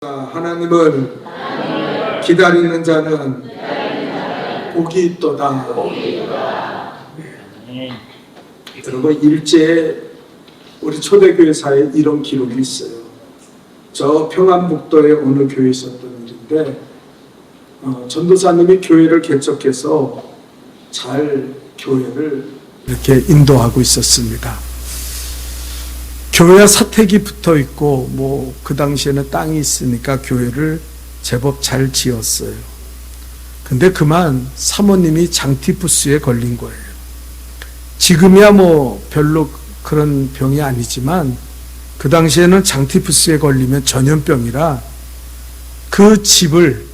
하나님을 기다리는 자는 복이 있도다. 여러분, 일제에 우리 초대교회사에 이런 기록이 있어요. 저 평안북도의 어느 교회에 있었던 일인데, 전도사님이 교회를 개척해서 잘 교회를 이렇게 인도하고 있었습니다. 교회와 사택이 붙어 있고 그 당시에는 땅이 있으니까 교회를 제법 잘 지었어요. 근데 그만 사모님이 장티푸스에 걸린 거예요. 지금이야 별로 그런 병이 아니지만 그 당시에는 장티푸스에 걸리면 전염병이라 그 집을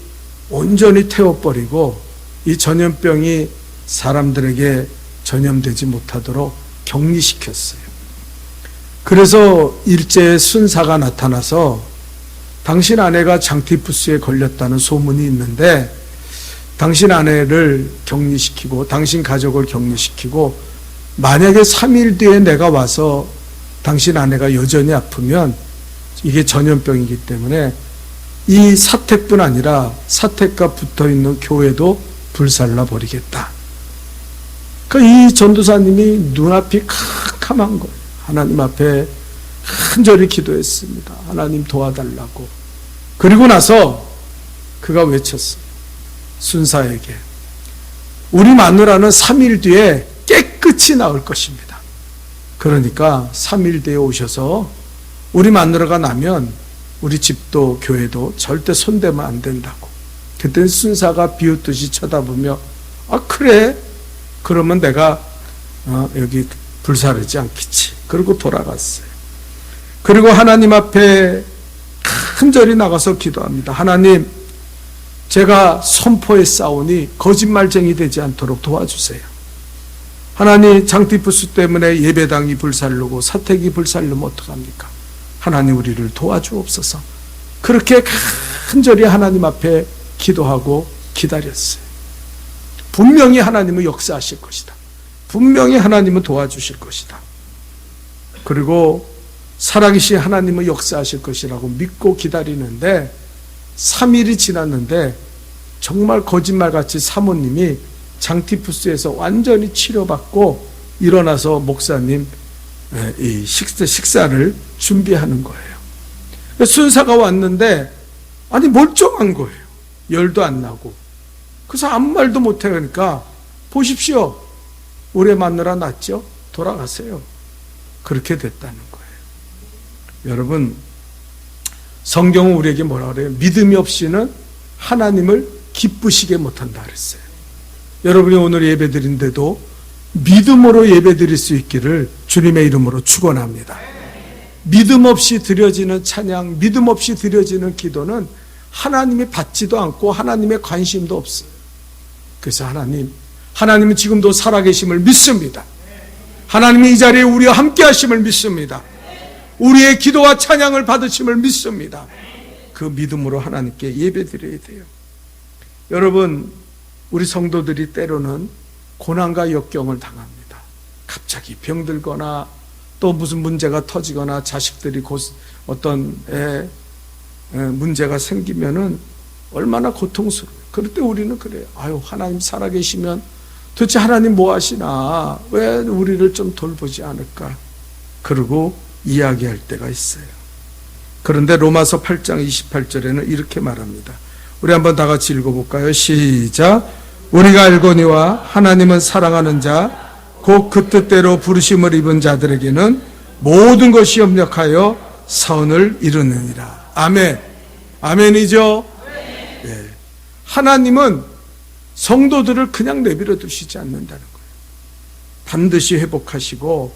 온전히 태워버리고 이 전염병이 사람들에게 전염되지 못하도록 격리시켰어요. 그래서 일제에 순사가 나타나서 당신 아내가 장티푸스에 걸렸다는 소문이 있는데 당신 아내를 격리시키고 당신 가족을 격리시키고 만약에 3일 뒤에 내가 와서 당신 아내가 여전히 아프면 이게 전염병이기 때문에 이 사택뿐 아니라 사택과 붙어있는 교회도 불살라 버리겠다. 그러니까 이 전도사님이 눈앞이 캄캄한 거예요. 하나님 앞에 간절히 기도했습니다. 하나님 도와달라고. 그리고 나서 그가 외쳤어요. 순사에게. 우리 마누라는 3일 뒤에 깨끗이 나을 것입니다. 그러니까 3일 뒤에 오셔서 우리 마누라가 나면 우리 집도 교회도 절대 손대면 안 된다고. 그때 순사가 비웃듯이 쳐다보며 그래? 그러면 내가 여기 불사르지 않겠지. 그리고 돌아갔어요. 그리고 하나님 앞에 간절히 나가서 기도합니다. 하나님, 제가 선포에 싸우니 거짓말쟁이 되지 않도록 도와주세요. 하나님, 장티푸스 때문에 예배당이 불살르고 사택이 불살르면 어떡합니까? 하나님, 우리를 도와주옵소서. 그렇게 간절히 하나님 앞에 기도하고 기다렸어요. 분명히 하나님은 역사하실 것이다. 분명히 하나님은 도와주실 것이다. 그리고 살아계신 하나님은 역사하실 것이라고 믿고 기다리는데 3일이 지났는데 정말 거짓말같이 사모님이 장티푸스에서 완전히 치료받고 일어나서 목사님 이 식사를 준비하는 거예요. 순사가 왔는데 멀쩡한 거예요. 열도 안 나고. 그래서 아무 말도 못해. 그러니까 보십시오. 오래 마누라 낫죠? 돌아가세요. 그렇게 됐다는 거예요. 여러분, 성경은 우리에게 뭐라 그래요? 믿음이 없이는 하나님을 기쁘시게 못한다 그랬어요. 여러분이 오늘 예배드린데도 믿음으로 예배드릴 수 있기를 주님의 이름으로 축원합니다. 믿음 없이 드려지는 찬양, 믿음 없이 드려지는 기도는 하나님이 받지도 않고 하나님의 관심도 없어요. 그래서 하나님은 지금도 살아계심을 믿습니다. 하나님이 이 자리에 우리와 함께 하심을 믿습니다. 우리의 기도와 찬양을 받으심을 믿습니다. 그 믿음으로 하나님께 예배드려야 돼요. 여러분, 우리 성도들이 때로는 고난과 역경을 당합니다. 갑자기 병들거나 또 무슨 문제가 터지거나 자식들이 어떤 문제가 생기면은 얼마나 고통스러워요. 그럴 때 우리는 그래요. 하나님 살아계시면 도대체 하나님 뭐 하시나? 왜 우리를 좀 돌보지 않을까? 그러고 이야기할 때가 있어요. 그런데 로마서 8장 28절에는 이렇게 말합니다. 우리 한번 다 같이 읽어볼까요? 시작. 우리가 알거니와 하나님은 사랑하는 자, 곧 그 뜻대로 부르심을 입은 자들에게는 모든 것이 협력하여 선을 이루느니라. 아멘. 아멘이죠? 네. 하나님은 성도들을 그냥 내버려 두시지 않는다는 거예요. 반드시 회복하시고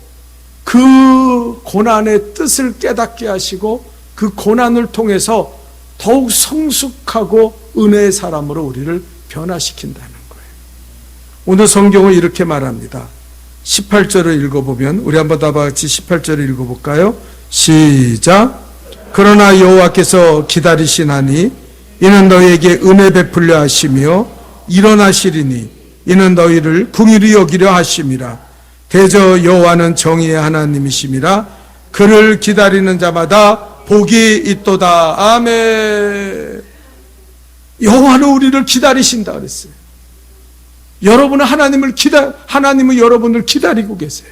그 고난의 뜻을 깨닫게 하시고 그 고난을 통해서 더욱 성숙하고 은혜의 사람으로 우리를 변화시킨다는 거예요. 오늘 성경은 이렇게 말합니다. 18절을 읽어보면 우리 한번 다 같이 18절을 읽어볼까요? 시작. 그러나 여호와께서 기다리시나니 이는 너희에게 은혜 베풀려 하시며 일어나시리니 이는 너희를 긍휼히 여기려 하심이라. 대저 여호와는 정의의 하나님이심이라. 그를 기다리는 자마다 복이 있도다. 아멘. 여호와는 우리를 기다리신다 그랬어요. 여러분은 하나님은 여러분을 기다리고 계세요.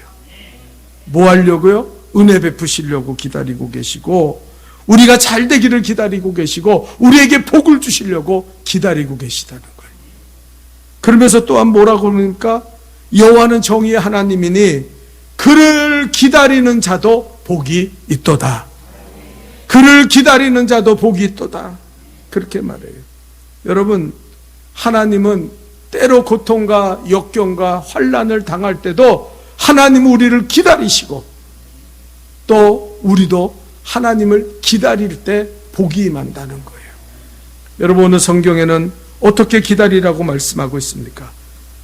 뭐 하려고요? 은혜 베푸시려고 기다리고 계시고, 우리가 잘 되기를 기다리고 계시고, 우리에게 복을 주시려고 기다리고 계시다는 거예요. 그러면서 또한 뭐라고 그러니까, 여호와는 정의의 하나님이니 그를 기다리는 자도 복이 있도다. 그를 기다리는 자도 복이 있도다. 그렇게 말해요. 여러분, 하나님은 때로 고통과 역경과 환난을 당할 때도 하나님은 우리를 기다리시고, 또 우리도 하나님을 기다릴 때 복이 임한다는 거예요. 여러분, 오늘 성경에는 어떻게 기다리라고 말씀하고 있습니까?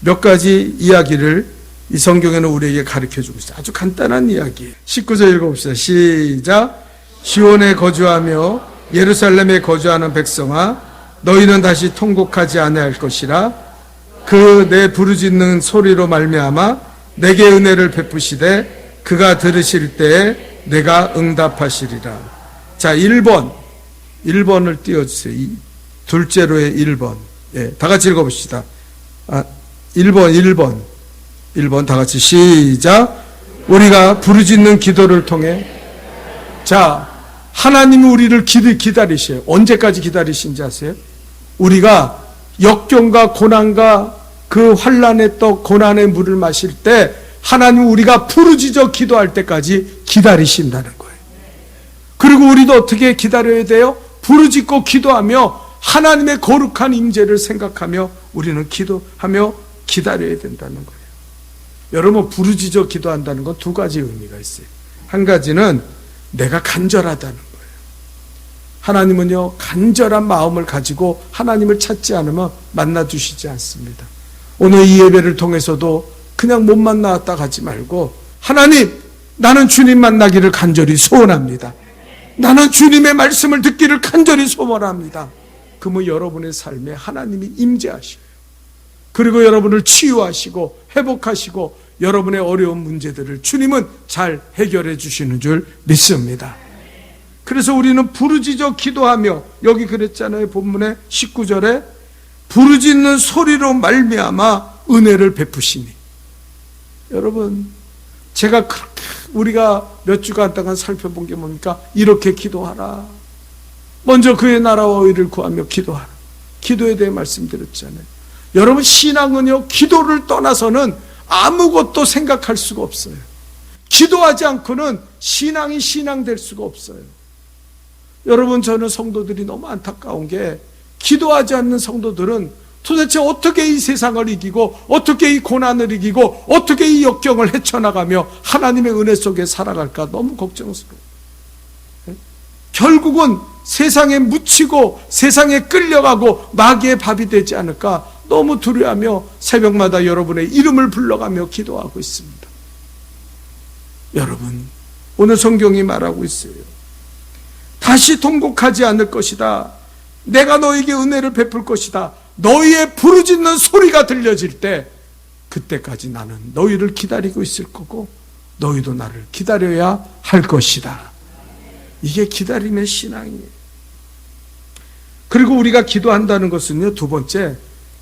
몇 가지 이야기를 이 성경에는 우리에게 가르쳐주고 있어요. 아주 간단한 이야기예요. 19절 읽어봅시다. 시작. 시온에 거주하며 예루살렘에 거주하는 백성아, 너희는 다시 통곡하지 아니할 것이라. 그 내 부르짖는 소리로 말미암아 내게 은혜를 베푸시되 그가 들으실 때에 내가 응답하시리라. 자, 1번을 띄워주세요. 둘째로의 1번. 예, 다 같이 읽어봅시다. 1번 다 같이 시작. 우리가 부르짖는 기도를 통해. 자, 하나님이 우리를 기다리셔요. 언제까지 기다리신지 아세요? 우리가 역경과 고난과 그 환난의 떡, 고난의 물을 마실 때 하나님 우리가 부르짖어 기도할 때까지 기다리신다는 거예요. 그리고 우리도 어떻게 기다려야 돼요? 부르짖고 기도하며 하나님의 거룩한 임재를 생각하며 우리는 기도하며 기다려야 된다는 거예요. 여러분, 부르짖어 기도한다는 건 두 가지 의미가 있어요. 한 가지는 내가 간절하다는 거예요. 하나님은요, 간절한 마음을 가지고 하나님을 찾지 않으면 만나주시지 않습니다. 오늘 이 예배를 통해서도 그냥 못 만나왔다 가지 말고, 하나님, 나는 주님 만나기를 간절히 소원합니다. 나는 주님의 말씀을 듣기를 간절히 소원합니다. 그러면 여러분의 삶에 하나님이 임재하셔요. 그리고 여러분을 치유하시고 회복하시고 여러분의 어려운 문제들을 주님은 잘 해결해 주시는 줄 믿습니다. 그래서 우리는 부르짖어 기도하며, 여기 그랬잖아요. 본문의 19절에 부르짖는 소리로 말미암아 은혜를 베푸시니. 여러분, 제가 그렇게 우리가 몇 주간 동안 살펴본 게 뭡니까? 이렇게 기도하라. 먼저 그의 나라와 의를 구하며 기도하라. 기도에 대해 말씀드렸잖아요. 여러분, 신앙은요, 기도를 떠나서는 아무것도 생각할 수가 없어요. 기도하지 않고는 신앙이 신앙될 수가 없어요. 여러분, 저는 성도들이 너무 안타까운 게, 기도하지 않는 성도들은 도대체 어떻게 이 세상을 이기고, 어떻게 이 고난을 이기고, 어떻게 이 역경을 헤쳐나가며 하나님의 은혜 속에 살아갈까 너무 걱정스러워요. 결국은 세상에 묻히고 세상에 끌려가고 마귀의 밥이 되지 않을까 너무 두려워하며 새벽마다 여러분의 이름을 불러가며 기도하고 있습니다. 여러분, 오늘 성경이 말하고 있어요. 다시 통곡하지 않을 것이다. 내가 너에게 은혜를 베풀 것이다. 너희의 부르짖는 소리가 들려질 때, 그때까지 나는 너희를 기다리고 있을 거고 너희도 나를 기다려야 할 것이다. 이게 기다림의 신앙이에요. 그리고 우리가 기도한다는 것은요, 두 번째,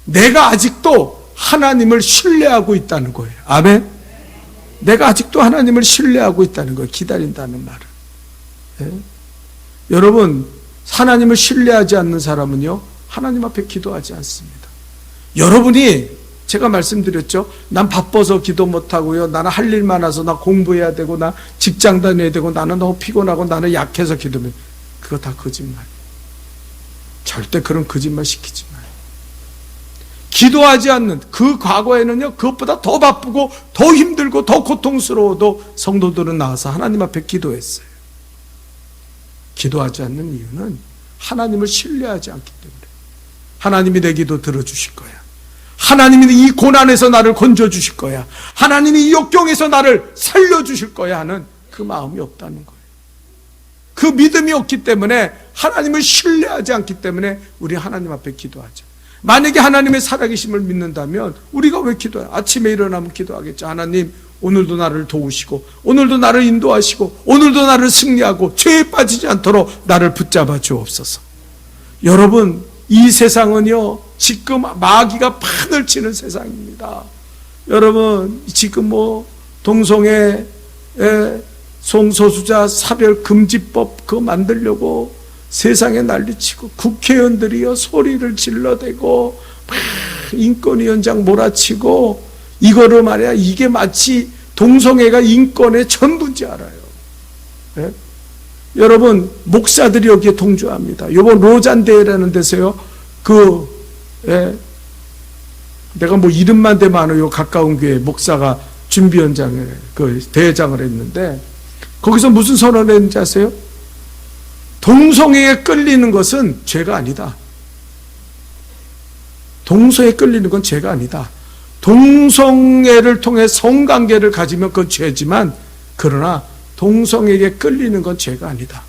내가 아직도 하나님을 신뢰하고 있다는 거예요. 아멘? 내가 아직도 하나님을 신뢰하고 있다는 거예요. 기다린다는 말은. 예? 여러분, 하나님을 신뢰하지 않는 사람은요, 하나님 앞에 기도하지 않습니다. 여러분이, 제가 말씀드렸죠. 난 바빠서 기도 못하고요. 나는 할 일 많아서, 나 공부해야 되고, 나 직장 다녀야 되고, 나는 너무 피곤하고, 나는 약해서 기도면, 그거 다 거짓말. 절대 그런 거짓말 시키지 마요. 기도하지 않는 그 과거에는요, 그것보다 더 바쁘고 더 힘들고 더 고통스러워도 성도들은 나와서 하나님 앞에 기도했어요. 기도하지 않는 이유는 하나님을 신뢰하지 않기 때문에. 하나님이 내 기도 들어주실 거야. 하나님이 이 고난에서 나를 건져주실 거야. 하나님이 이 역경에서 나를 살려주실 거야 하는 그 마음이 없다는 거예요. 그 믿음이 없기 때문에, 하나님을 신뢰하지 않기 때문에 우리 하나님 앞에 기도하죠. 만약에 하나님의 살아계심을 믿는다면 우리가 왜 기도해요? 아침에 일어나면 기도하겠죠. 하나님, 오늘도 나를 도우시고 오늘도 나를 인도하시고 오늘도 나를 승리하고 죄에 빠지지 않도록 나를 붙잡아 주옵소서. 여러분, 이 세상은요 지금 마귀가 판을 치는 세상입니다. 여러분, 지금 동성애, 성소수자 사별 금지법 그거 만들려고 세상에 난리치고 국회의원들이요 소리를 질러대고 막 인권위원장 몰아치고 이거를 말이야, 이게 마치 동성애가 인권의 전부인지 알아요. 예? 여러분, 목사들이 여기에 동조합니다. 이번 로잔대회라는 데서요 내가 이름만 대면 요 가까운 교회 목사가 준비위원장에 대회장을 했는데 거기서 무슨 선언을 했는지 아세요? 동성애에 끌리는 것은 죄가 아니다. 동성애에 끌리는 건 죄가 아니다. 동성애를 통해 성관계를 가지면 그건 죄지만 그러나 동성애에 끌리는 건 죄가 아니다.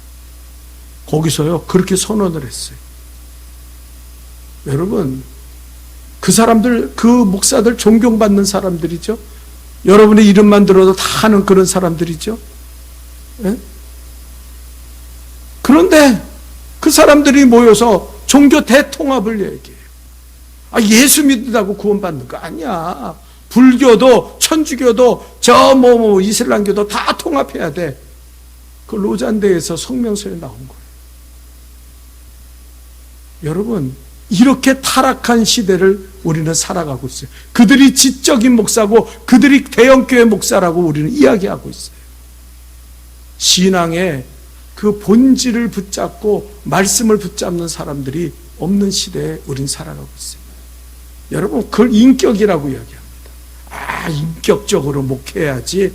거기서요 그렇게 선언을 했어요. 여러분, 그 사람들, 그 목사들 존경받는 사람들이죠. 여러분의 이름만 들어도 다 아는 그런 사람들이죠. 예? 그런데 그 사람들이 모여서 종교 대통합을 얘기해요. 예수 믿는다고 구원받는 거 아니야. 불교도 천주교도 이슬람교도 다 통합해야 돼. 그 로잔대에서 성명서에 나온 거예요. 여러분, 이렇게 타락한 시대를 우리는 살아가고 있어요. 그들이 지적인 목사고 그들이 대형교회 목사라고 우리는 이야기하고 있어요. 신앙의 그 본질을 붙잡고 말씀을 붙잡는 사람들이 없는 시대에 우린 살아가고 있어요. 여러분, 그걸 인격이라고 이야기합니다. 인격적으로 목회해야지.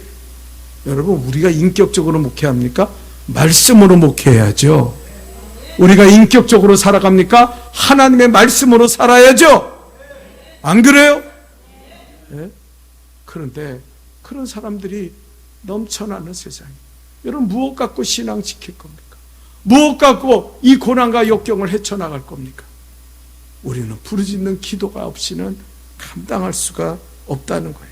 여러분, 우리가 인격적으로 목회합니까? 말씀으로 목회해야죠. 우리가 인격적으로 살아갑니까? 하나님의 말씀으로 살아야죠. 안 그래요? 네? 그런데 그런 사람들이 넘쳐나는 세상이. 여러분, 무엇 갖고 신앙 지킬 겁니까? 무엇 갖고 이 고난과 역경을 헤쳐나갈 겁니까? 우리는 부르짖는 기도가 없이는 감당할 수가 없다는 거예요.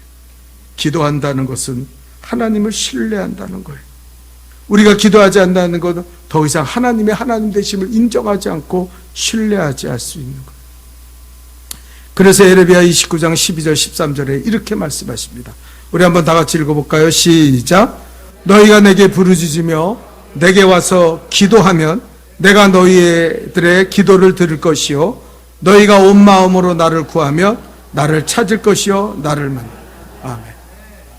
기도한다는 것은 하나님을 신뢰한다는 거예요. 우리가 기도하지 않는다는 것은 더 이상 하나님의 하나님 되심을 인정하지 않고 신뢰하지 않을 수 있는 거예요. 그래서 에레미야 29장 12절 13절에 이렇게 말씀하십니다. 우리 한번 다 같이 읽어볼까요? 시작. 너희가 내게 부르짖으며 내게 와서 기도하면 내가 너희들의 기도를 들을 것이요 너희가 온 마음으로 나를 구하면 나를 찾을 것이요 나를 만나. 아멘.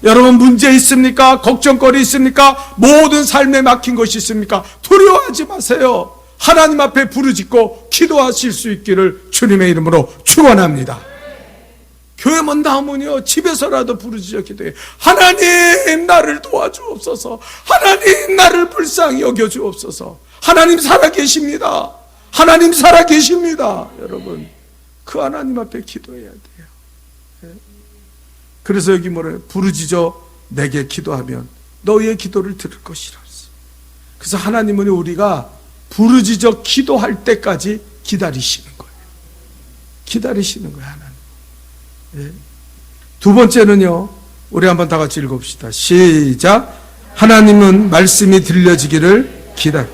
여러분, 문제 있습니까? 걱정거리 있습니까? 모든 삶에 막힌 것이 있습니까? 두려워하지 마세요. 하나님 앞에 부르짖고 기도하실 수 있기를 주님의 이름으로 축원합니다. 교회만 나오면요 집에서라도 부르짖어 기도해. 하나님, 나를 도와주옵소서. 하나님, 나를 불쌍히 여겨주옵소서. 하나님 살아계십니다. 하나님 살아계십니다. 여러분, 그 하나님 앞에 기도해야 돼요. 네? 그래서 여기 뭐래요? 부르짖어 내게 기도하면 너희의 기도를 들을 것이라. 그래서 하나님은 우리가 부르짖어 기도할 때까지 기다리시는 거예요. 기다리시는 거예요, 하나님. 네. 두 번째는요, 우리 한번 다 같이 읽어봅시다. 시작. 하나님은 말씀이 들려지기를 기다려.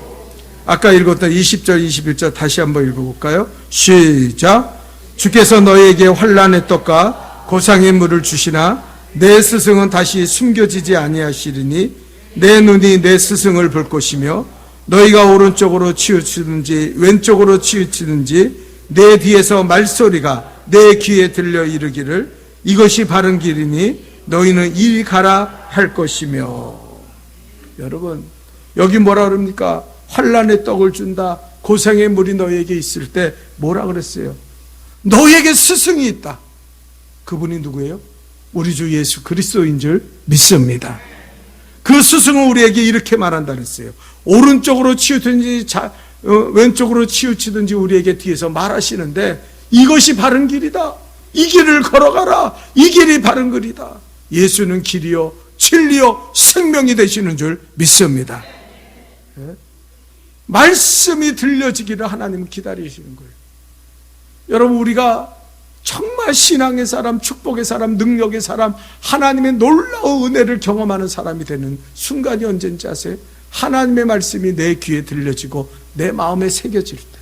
아까 읽었던 20절, 21절 다시 한번 읽어볼까요? 시작. 주께서 너희에게 환난의 떡과 고상의 물을 주시나 내 스승은 다시 숨겨지지 아니하시리니 내 눈이 내 스승을 볼 것이며 너희가 오른쪽으로 치우치든지 왼쪽으로 치우치든지 내 뒤에서 말소리가 내 귀에 들려 이르기를 이것이 바른 길이니 너희는 이리 가라 할 것이며. 여러분, 여기 뭐라 그럽니까? 환난의 떡을 준다, 고생의 물이 너희에게 있을 때 뭐라 그랬어요? 너희에게 스승이 있다. 그분이 누구예요? 우리 주 예수 그리스도인 줄 믿습니다. 그 스승은 우리에게 이렇게 말한다 그랬어요. 오른쪽으로 치우든지 왼쪽으로 치우치든지 우리에게 뒤에서 말하시는데 이것이 바른 길이다. 이 길을 걸어가라. 이 길이 바른 길이다. 예수는 길이요 진리요 생명이 되시는 줄 믿습니다. 네? 말씀이 들려지기를 하나님은 기다리시는 거예요. 여러분, 우리가 정말 신앙의 사람, 축복의 사람, 능력의 사람, 하나님의 놀라운 은혜를 경험하는 사람이 되는 순간이 언제인지 아세요? 하나님의 말씀이 내 귀에 들려지고 내 마음에 새겨질 때.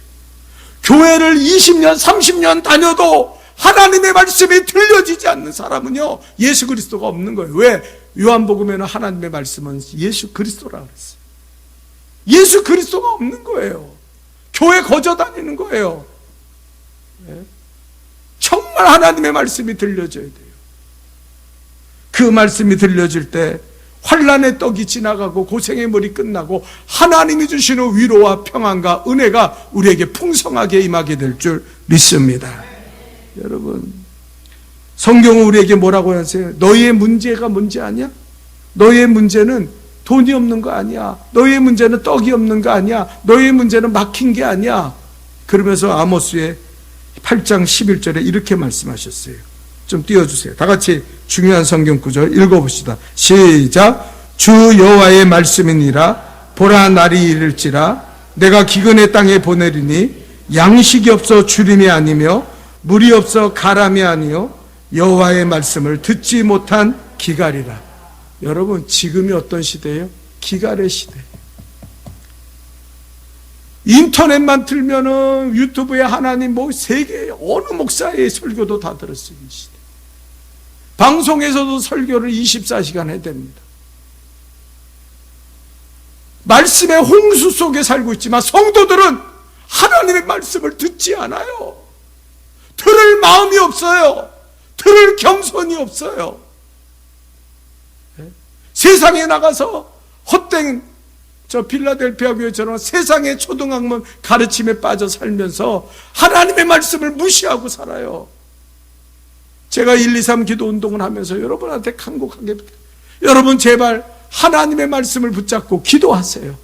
교회를 20년, 30년 다녀도 하나님의 말씀이 들려지지 않는 사람은요, 예수 그리스도가 없는 거예요. 왜? 요한복음에는 하나님의 말씀은 예수 그리스도라고 그랬어요. 예수 그리스도가 없는 거예요. 교회 거저 다니는 거예요. 정말 하나님의 말씀이 들려져야 돼요. 그 말씀이 들려질 때 환난의 떡이 지나가고 고생의 물이 끝나고 하나님이 주시는 위로와 평안과 은혜가 우리에게 풍성하게 임하게 될 줄 믿습니다. 여러분, 성경은 우리에게 뭐라고 하세요? 너희의 문제가 문제 아니야? 너희의 문제는 돈이 없는 거 아니야. 너희의 문제는 떡이 없는 거 아니야. 너희의 문제는 막힌 게 아니야. 그러면서 아모스의 8장 11절에 이렇게 말씀하셨어요. 좀 띄워주세요. 다 같이 중요한 성경 구절 읽어봅시다. 시작. 주 여호와의 말씀이니라. 보라, 날이 이를지라. 내가 기근의 땅에 보내리니 양식이 없어 주림이 아니며 물이 없어 가람이 아니요 여호와의 말씀을 듣지 못한 기갈이라. 여러분, 지금이 어떤 시대예요? 기갈의 시대. 인터넷만 틀면은 유튜브에 하나님 세계 어느 목사의 설교도 다 들을 수 있는 시대. 방송에서도 설교를 24시간 해야 됩니다. 말씀의 홍수 속에 살고 있지만 성도들은 하나님의 말씀을 듣지 않아요. 들을 마음이 없어요. 들을 겸손이 없어요. 세상에 나가서 헛된 빌라델피아 교회처럼 세상의 초등학문 가르침에 빠져 살면서 하나님의 말씀을 무시하고 살아요. 제가 123 기도 운동을 하면서 여러분한테 간곡하게, 여러분 제발 하나님의 말씀을 붙잡고 기도하세요.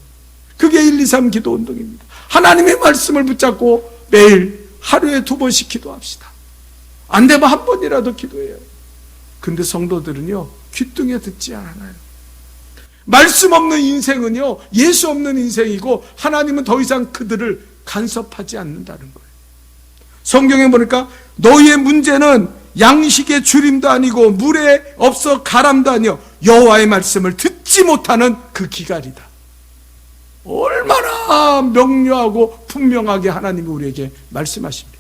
그게 123 기도 운동입니다. 하나님의 말씀을 붙잡고 매일 하루에 2번씩 기도합시다. 안 되면 한 번이라도 기도해요. 근데 성도들은요, 귀뚱에 듣지 않아요. 말씀 없는 인생은요, 예수 없는 인생이고 하나님은 더 이상 그들을 간섭하지 않는다는 거예요. 성경에 보니까 너희의 문제는 양식의 주림도 아니고 물에 없어 가람도 아니요 여호와의 말씀을 듣지 못하는 그 기갈이다. 얼마나 명료하고 분명하게 하나님이 우리에게 말씀하십니다.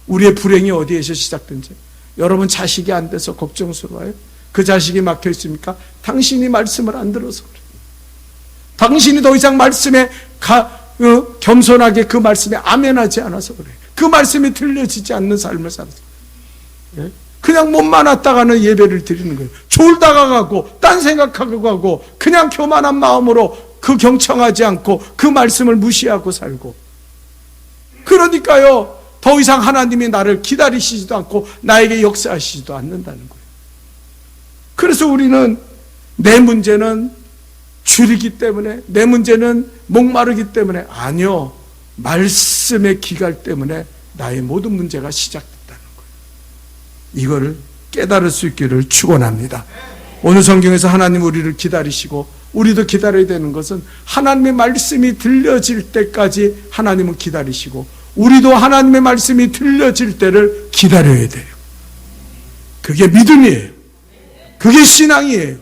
우리의 불행이 어디에서 시작된지. 여러분, 자식이 안 돼서 걱정스러워요? 그 자식이 막혀 있습니까? 당신이 말씀을 안 들어서 그래요. 당신이 더 이상 말씀에 겸손하게 그 말씀에 아멘하지 않아서 그래요. 그 말씀이 들려지지 않는 삶을 살아서 그래요. 그냥 몸만 왔다가는 예배를 드리는 거예요. 졸다가 가고 딴 생각하고 가고 그냥 교만한 마음으로 그 경청하지 않고 그 말씀을 무시하고 살고. 그러니까요, 더 이상 하나님이 나를 기다리시지도 않고 나에게 역사하시지도 않는다는 거예요. 그래서 우리는 내 문제는 줄이기 때문에, 내 문제는 목마르기 때문에, 아니요, 말씀의 기갈 때문에 나의 모든 문제가 시작됐다는 거예요. 이거를 깨달을 수 있기를 축원합니다. 오늘 성경에서 하나님 우리를 기다리시고 우리도 기다려야 되는 것은 하나님의 말씀이 들려질 때까지 하나님은 기다리시고 우리도 하나님의 말씀이 들려질 때를 기다려야 돼요. 그게 믿음이에요. 그게 신앙이에요.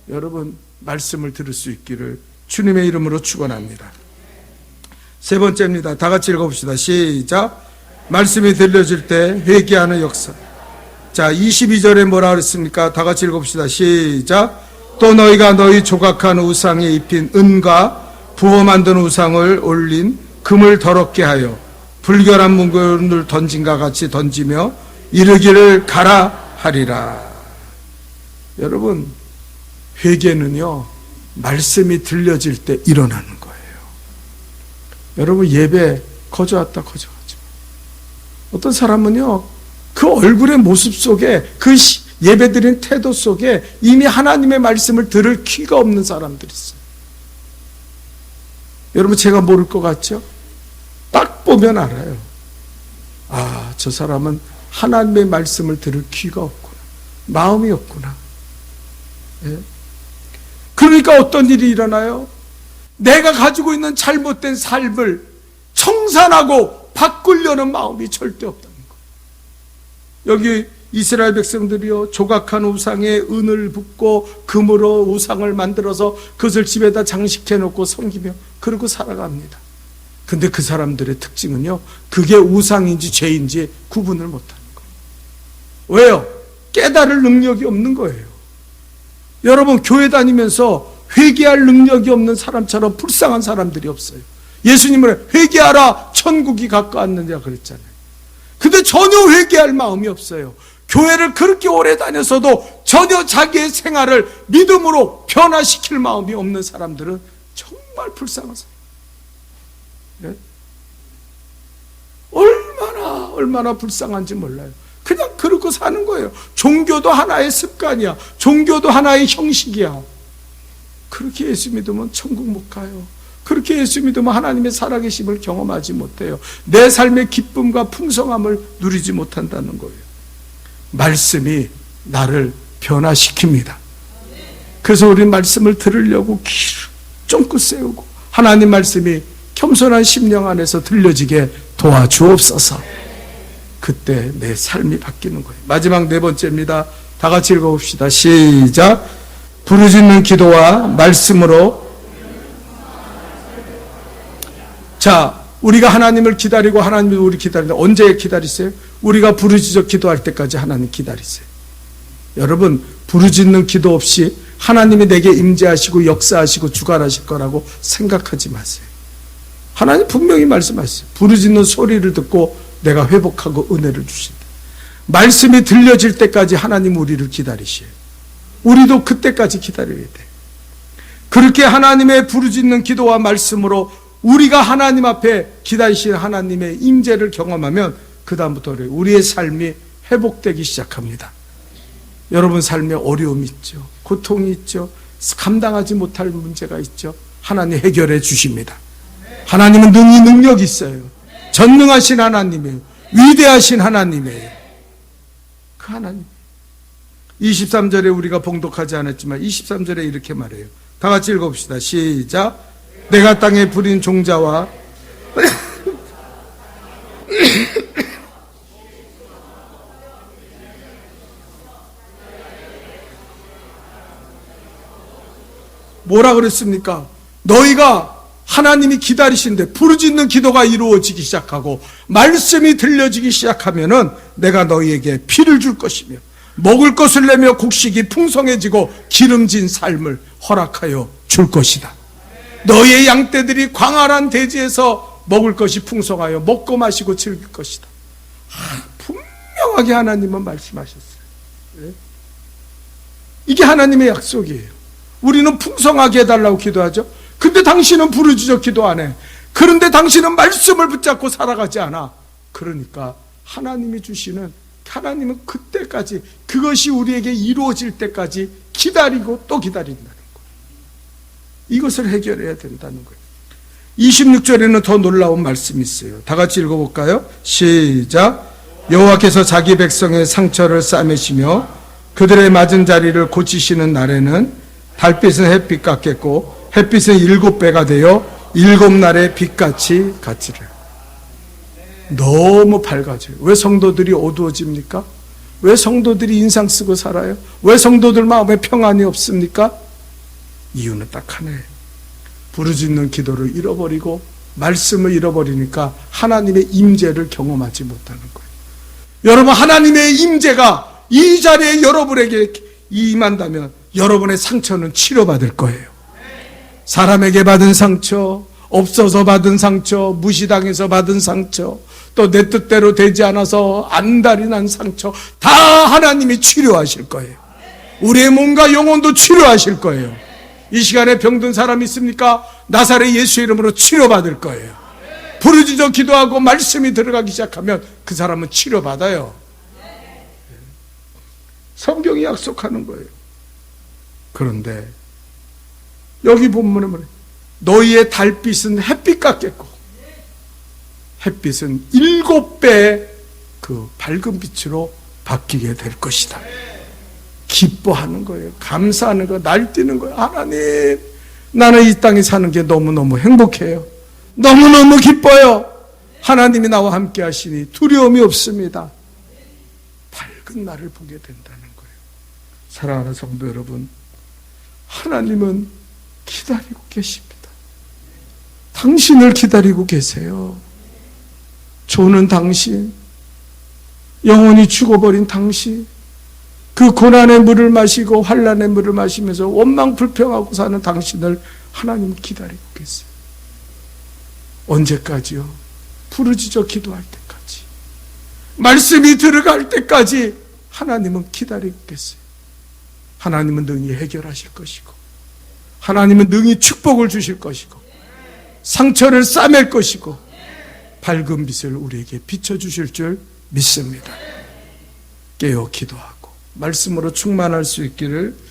여러분, 말씀을 들을 수 있기를 주님의 이름으로 축원합니다. 세 번째입니다. 다 같이 읽어봅시다. 시작. 말씀이 들려질 때 회개하는 역사. 자, 22절에 뭐라 그랬습니까? 다 같이 읽어봅시다. 시작. 또 너희가 너희 조각한 우상에 입힌 은과 부어 만든 우상을 올린 금을 더럽게 하여 불결한 물건을 던진과 같이 던지며 이르기를 가라 하리라. 여러분, 회개는요, 말씀이 들려질 때 일어나는 거예요. 여러분, 예배 거저 왔다 거저 가죠. 어떤 사람은요, 그 얼굴의 모습 속에, 그 예배드린 태도 속에 이미 하나님의 말씀을 들을 귀가 없는 사람들이 있어요. 여러분, 제가 모를 것 같죠? 딱 보면 알아요. 아, 저 사람은 하나님의 말씀을 들을 귀가 없구나, 마음이 없구나. 예? 그러니까 어떤 일이 일어나요? 내가 가지고 있는 잘못된 삶을 청산하고 바꾸려는 마음이 절대 없다는 거예요. 여기 이스라엘 백성들이요, 조각한 우상에 은을 붓고 금으로 우상을 만들어서 그것을 집에다 장식해 놓고 섬기며 그러고 살아갑니다. 근데 그 사람들의 특징은요, 그게 우상인지 죄인지 구분을 못하는 거예요. 왜요? 깨달을 능력이 없는 거예요. 여러분, 교회 다니면서 회개할 능력이 없는 사람처럼 불쌍한 사람들이 없어요. 예수님은 회개하라, 천국이 가까웠느냐 그랬잖아요. 근데 전혀 회개할 마음이 없어요. 교회를 그렇게 오래 다녔어도 전혀 자기의 생활을 믿음으로 변화시킬 마음이 없는 사람들은 정말 불쌍한 사람. 네? 얼마나 불쌍한지 몰라요. 그냥 그렇고 사는 거예요. 종교도 하나의 습관이야. 종교도 하나의 형식이야. 그렇게 예수 믿으면 천국 못 가요. 그렇게 예수 믿으면 하나님의 살아계심을 경험하지 못해요. 내 삶의 기쁨과 풍성함을 누리지 못한다는 거예요. 말씀이 나를 변화시킵니다. 그래서 우리 말씀을 들으려고 귀를 쫑긋 세우고 하나님 말씀이 겸손한 심령 안에서 들려지게 도와주옵소서. 그때 내 삶이 바뀌는 거예요. 마지막 네 번째입니다. 다 같이 읽어봅시다. 시작. 부르짖는 기도와 말씀으로. 자, 우리가 하나님을 기다리고 하나님이 우리 기다리는데 언제 기다리세요? 우리가 부르짖어 기도할 때까지 하나님 기다리세요. 여러분, 부르짖는 기도 없이 하나님이 내게 임재하시고 역사하시고 주관하실 거라고 생각하지 마세요. 하나님 분명히 말씀하셨어요. 부르짖는 소리를 듣고 내가 회복하고 은혜를 주신다. 말씀이 들려질 때까지 하나님 우리를 기다리셔요. 우리도 그때까지 기다려야 돼요. 그렇게 하나님의 부르짖는 기도와 말씀으로 우리가 하나님 앞에 기다리시는 하나님의 임재를 경험하면 그 다음부터 우리의 삶이 회복되기 시작합니다. 여러분 삶에 어려움이 있죠. 고통이 있죠. 감당하지 못할 문제가 있죠. 하나님 해결해 주십니다. 하나님은 능력이 있어요. 전능하신 하나님이에요. 위대하신 하나님이에요. 그 하나님. 23절에 우리가 봉독하지 않았지만 23절에 이렇게 말해요. 다 같이 읽어봅시다. 시작. 내가 땅에 부린 종자와 뭐라 그랬습니까? 너희가 하나님이 기다리신데 부르짖는 기도가 이루어지기 시작하고 말씀이 들려지기 시작하면은 내가 너희에게 피를 줄 것이며 먹을 것을 내며 곡식이 풍성해지고 기름진 삶을 허락하여 줄 것이다. 너희의 양떼들이 광활한 대지에서 먹을 것이 풍성하여 먹고 마시고 즐길 것이다. 분명하게 하나님은 말씀하셨어요. 이게 하나님의 약속이에요. 우리는 풍성하게 해달라고 기도하죠. 근데 당신은 부르짖어 기도 안 해. 그런데 당신은 말씀을 붙잡고 살아가지 않아. 그러니까 하나님이 주시는, 하나님은 그때까지, 그것이 우리에게 이루어질 때까지 기다리고 또 기다린다는 거예요. 이것을 해결해야 된다는 거예요. 26절에는 더 놀라운 말씀이 있어요. 다 같이 읽어볼까요? 시작. 여호와께서 자기 백성의 상처를 싸매시며 그들의 맞은 자리를 고치시는 날에는 달빛은 햇빛 같겠고 햇빛은 7배가 되어 7날의 빛같이 같으리라. 너무 밝아져요. 왜 성도들이 어두워집니까? 왜 성도들이 인상 쓰고 살아요? 왜 성도들 마음에 평안이 없습니까? 이유는 딱 하나예요. 부르짖는 기도를 잃어버리고 말씀을 잃어버리니까 하나님의 임재를 경험하지 못하는 거예요. 여러분, 하나님의 임재가 이 자리에 여러분에게 임한다면 여러분의 상처는 치료받을 거예요. 사람에게 받은 상처, 없어서 받은 상처, 무시당해서 받은 상처, 또 내 뜻대로 되지 않아서 안달이 난 상처, 다 하나님이 치료하실 거예요. 우리의 몸과 영혼도 치료하실 거예요. 이 시간에 병든 사람 있습니까? 나사렛 예수 이름으로 치료받을 거예요. 부르짖어 기도하고 말씀이 들어가기 시작하면 그 사람은 치료받아요. 성경이 약속하는 거예요. 그런데 여기 본문에 뭐래요? 너희의 달빛은 햇빛 같겠고 햇빛은 7배의 그 밝은 빛으로 바뀌게 될 것이다. 기뻐하는 거예요. 감사하는 거예요. 날뛰는 거예요. 하나님, 나는 이 땅에 사는 게 너무너무 행복해요. 너무너무 기뻐요. 하나님이 나와 함께 하시니 두려움이 없습니다. 밝은 날을 보게 된다는 거예요. 사랑하는 성도 여러분, 하나님은 기다리고 계십니다. 당신을 기다리고 계세요. 조는 당신, 영혼이 죽어버린 당신, 그 고난의 물을 마시고 환난의 물을 마시면서 원망 불평하고 사는 당신을 하나님은 기다리고 계세요. 언제까지요? 부르짖어 기도할 때까지, 말씀이 들어갈 때까지 하나님은 기다리고 계세요. 하나님은 능히 해결하실 것이고, 하나님은 능히 축복을 주실 것이고, 상처를 싸맬 것이고, 밝은 빛을 우리에게 비춰주실 줄 믿습니다. 깨어 기도하고 말씀으로 충만할 수 있기를